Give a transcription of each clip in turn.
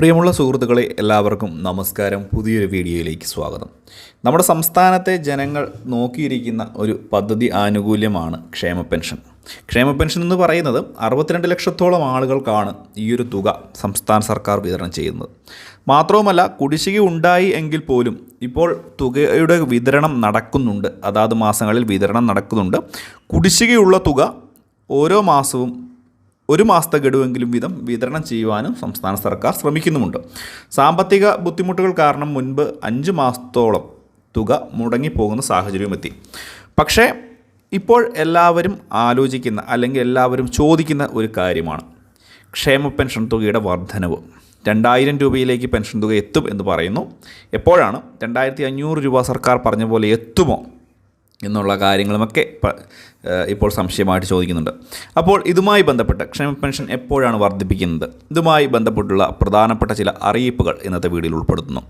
പ്രിയമുള്ള സുഹൃത്തുക്കളെ എല്ലാവർക്കും നമസ്കാരം. പുതിയൊരു വീഡിയോയിലേക്ക് സ്വാഗതം. നമ്മുടെ സംസ്ഥാനത്തെ ജനങ്ങൾ നോക്കിയിരിക്കുന്ന ഒരു പദ്ധതി ആനുകൂല്യമാണ് ക്ഷേമ പെൻഷൻ. ക്ഷേമ പെൻഷൻ എന്ന് പറയുന്നത് 62 ലക്ഷത്തോളം ആളുകൾക്കാണ് ഈ ഒരു തുക സംസ്ഥാന സർക്കാർ വിതരണം ചെയ്യുന്നത്. മാത്രവുമല്ല, കുടിശ്ശിക ഉണ്ടായി എങ്കിൽ പോലും ഇപ്പോൾ തുകയുടെ വിതരണം നടക്കുന്നുണ്ട്. അതാത് മാസങ്ങളിൽ വിതരണം നടക്കുന്നുണ്ട്. കുടിശ്ശികയുള്ള തുക ഓരോ മാസവും ഒരു മാസത്തെ ഗഡുവെങ്കിലും വീതം വിതരണം ചെയ്യുവാനും സംസ്ഥാന സർക്കാർ ശ്രമിക്കുന്നുമുണ്ട്. സാമ്പത്തിക ബുദ്ധിമുട്ടുകൾ കാരണം മുൻപ് 5 മാസത്തോളം തുക മുടങ്ങിപ്പോകുന്ന സാഹചര്യമെത്തി. പക്ഷേ ഇപ്പോൾ എല്ലാവരും ആലോചിക്കുന്ന അല്ലെങ്കിൽ എല്ലാവരും ചോദിക്കുന്ന ഒരു കാര്യമാണ് ക്ഷേമ പെൻഷൻ തുകയുടെ വർധനവ്. 2000 രൂപയിലേക്ക് പെൻഷൻ തുക എത്തും എന്ന് പറയുന്നു. എപ്പോഴാണ് 2500 രൂപ സർക്കാർ പറഞ്ഞ പോലെ എത്തുമോ എന്നുള്ള കാര്യങ്ങളുമൊക്കെ ഇപ്പോൾ സംശയമായിട്ട് ചോദിക്കുന്നുണ്ട്. അപ്പോൾ ഇതുമായി ബന്ധപ്പെട്ട് ക്ഷേമ പെൻഷൻ എപ്പോഴാണ് വർദ്ധിപ്പിക്കുന്നത്, ഇതുമായി ബന്ധപ്പെട്ടുള്ള പ്രധാനപ്പെട്ട ചില അറിയിപ്പുകൾ ഇന്നത്തെ വീഡിയോയിൽ ഉൾപ്പെടുത്തുന്നു.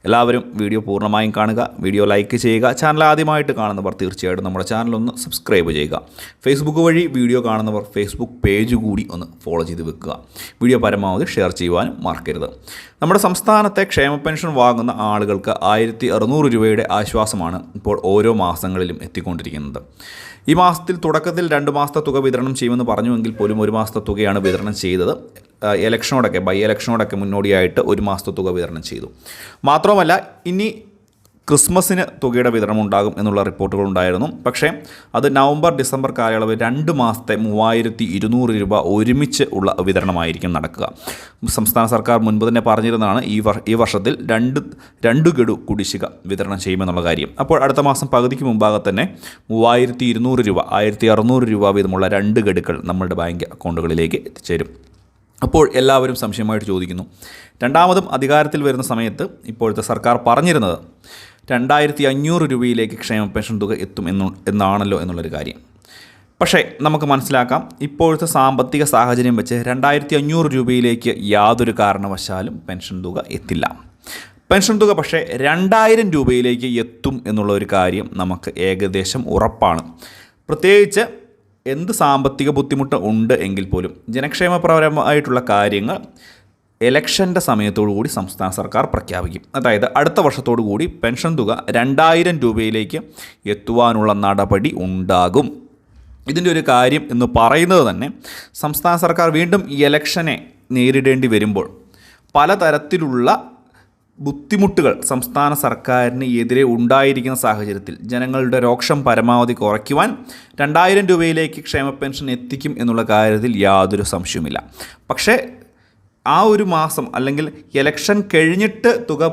എല്ലാവരും വീഡിയോ പൂർണ്ണമായും കാണുക, വീഡിയോ ലൈക്ക് ചെയ്യുക. ചാനൽ ആദ്യമായിട്ട് കാണുന്നവർ തീർച്ചയായിട്ടും നമ്മുടെ ചാനലൊന്ന് സബ്സ്ക്രൈബ് ചെയ്യുക. ഫേസ്ബുക്ക് വഴി വീഡിയോ കാണുന്നവർ ഫേസ്ബുക്ക് പേജ് കൂടി ഒന്ന് ഫോളോ ചെയ്ത് വെക്കുക. വീഡിയോ പരമാവധി ഷെയർ ചെയ്യുവാനും മറക്കരുത്. നമ്മുടെ സംസ്ഥാനത്തെ ക്ഷേമ പെൻഷൻ വാങ്ങുന്ന ആളുകൾക്ക് 1600 രൂപയുടെ ആശ്വാസമാണ് ഇപ്പോൾ ഓരോ മാസങ്ങളിലും എത്തിക്കൊണ്ടിരിക്കുന്നത്. ഈ മാസത്തിൽ തുടക്കത്തിൽ 2 മാസത്തെ തുക വിതരണം ചെയ്യുമെന്ന് പറഞ്ഞുവെങ്കിൽ പോലും 1 മാസത്തെ തുകയാണ് വിതരണം ചെയ്തത്. ബൈ ഇലക്ഷനോടൊക്കെ മുന്നോടിയായിട്ട് 1 മാസത്തെ തുക വിതരണം ചെയ്തു. മാത്രമല്ല, ഇനി ക്രിസ്മസിന് തുകയുടെ വിതരണം ഉണ്ടാകും എന്നുള്ള റിപ്പോർട്ടുകളുണ്ടായിരുന്നു. പക്ഷേ അത് നവംബർ ഡിസംബർ കാലയളവ് 2 മാസത്തെ 3200 രൂപ ഒരുമിച്ച് ഉള്ള വിതരണമായിരിക്കും നടക്കുക. സംസ്ഥാന സർക്കാർ മുൻപ് തന്നെ പറഞ്ഞിരുന്നതാണ് ഈ വർഷത്തിൽ രണ്ട് ഗഡു കുടിശ്ശിക വിതരണം ചെയ്യുമെന്നുള്ള കാര്യം. അപ്പോൾ അടുത്ത മാസം പകുതിക്ക് മുമ്പാകെ തന്നെ 3200 രൂപ 1600 രൂപ വീതമുള്ള 2 ഗഡുക്കൾ നമ്മളുടെ ബാങ്ക് അക്കൗണ്ടുകളിലേക്ക് എത്തിച്ചേരും. അപ്പോൾ എല്ലാവരും സംശയമായിട്ട് ചോദിക്കുന്നു, രണ്ടാമതും അധികാരത്തിൽ വരുന്ന സമയത്ത് ഇപ്പോഴത്തെ സർക്കാർ പറഞ്ഞിരുന്നത് 2500 രൂപയിലേക്ക് ക്ഷേമ പെൻഷൻ തുക എത്തും എന്നാണല്ലോ എന്നുള്ളൊരു കാര്യം. പക്ഷേ നമുക്ക് മനസ്സിലാക്കാം, ഇപ്പോഴത്തെ സാമ്പത്തിക സാഹചര്യം വെച്ച് 2500 രൂപയിലേക്ക് യാതൊരു കാരണവശാലും പെൻഷൻ തുക എത്തില്ല. പെൻഷൻ തുക പക്ഷേ 2000 രൂപയിലേക്ക് എത്തും എന്നുള്ള ഒരു കാര്യം നമുക്ക് ഏകദേശം ഉറപ്പാണ്. പ്രത്യേകിച്ച് എന്ത് സാമ്പത്തിക ബുദ്ധിമുട്ട് ഉണ്ട് എങ്കിൽ പോലും ജനക്ഷേമപരമായിട്ടുള്ള കാര്യങ്ങൾ ഇലക്ഷൻ്റെ സമയത്തോടു കൂടി സംസ്ഥാന സർക്കാർ പ്രഖ്യാപിക്കും. അതായത് അടുത്ത വർഷത്തോടു കൂടി പെൻഷൻ തുക 2000 രൂപയിലേക്ക് എത്തുവാനുള്ള നടപടി ഉണ്ടാകും. ഇതിൻ്റെ ഒരു കാര്യം എന്ന് പറയുന്നത് തന്നെ സംസ്ഥാന സർക്കാർ വീണ്ടും ഇലക്ഷനെ നേരിടേണ്ടി വരുമ്പോൾ പലതരത്തിലുള്ള ബുദ്ധിമുട്ടുകൾ സംസ്ഥാന സർക്കാരിന് എതിരെ ഉണ്ടായിരിക്കുന്ന സാഹചര്യത്തിൽ ജനങ്ങളുടെ രോക്ഷം പരമാവധി കുറയ്ക്കുവാൻ 2000 രൂപയിലേക്ക് ക്ഷേമ പെൻഷൻ എത്തിക്കും എന്നുള്ള കാര്യത്തിൽ യാതൊരു സംശയവുമില്ല. പക്ഷേ ആ ഒരു മാസം അല്ലെങ്കിൽ ഇലക്ഷൻ കഴിഞ്ഞിട്ട് തുക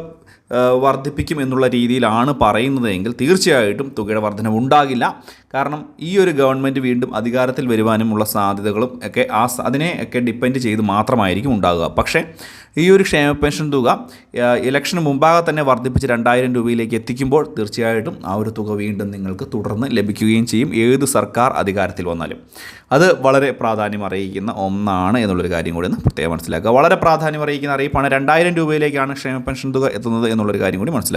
വർദ്ധിപ്പിക്കും എന്നുള്ള രീതിയിലാണ് പറയുന്നതെങ്കിൽ തീർച്ചയായിട്ടും തുകയുടെ വർധന ഉണ്ടാകില്ല. കാരണം ഈ ഒരു ഗവൺമെൻറ് വീണ്ടും അധികാരത്തിൽ വരുവാനുമുള്ള സാധ്യതകളും ഒക്കെ അതിനെ ഒക്കെ ഡിപ്പെൻഡ് ചെയ്ത് മാത്രമായിരിക്കും ഉണ്ടാകുക. പക്ഷേ ഈ ഒരു ക്ഷേമ പെൻഷൻ തുക ഇലക്ഷന് മുമ്പാകെ തന്നെ വർദ്ധിപ്പിച്ച് 2000 രൂപയിലേക്ക് എത്തിക്കുമ്പോൾ തീർച്ചയായിട്ടും ആ ഒരു തുക വീണ്ടും നിങ്ങൾക്ക് തുടർന്ന് ലഭിക്കുകയും ചെയ്യും, ഏത് സർക്കാർ അധികാരത്തിൽ വന്നാലും. അത് വളരെ പ്രാധാന്യം അറിയിക്കുന്ന ഒന്നാണ് എന്നുള്ളൊരു കാര്യം കൂടി ഒന്ന് പ്രത്യേകം മനസ്സിലാക്കുക. വളരെ പ്രാധാന്യം അറിയിക്കുന്ന അറിയിപ്പാണ്. 2000 രൂപയിലേക്കാണ് ക്ഷേമ പെൻഷൻ തുക എത്തുന്നത് എന്നുള്ളൊരു കാര്യം കൂടി മനസ്സിലാക്കുക.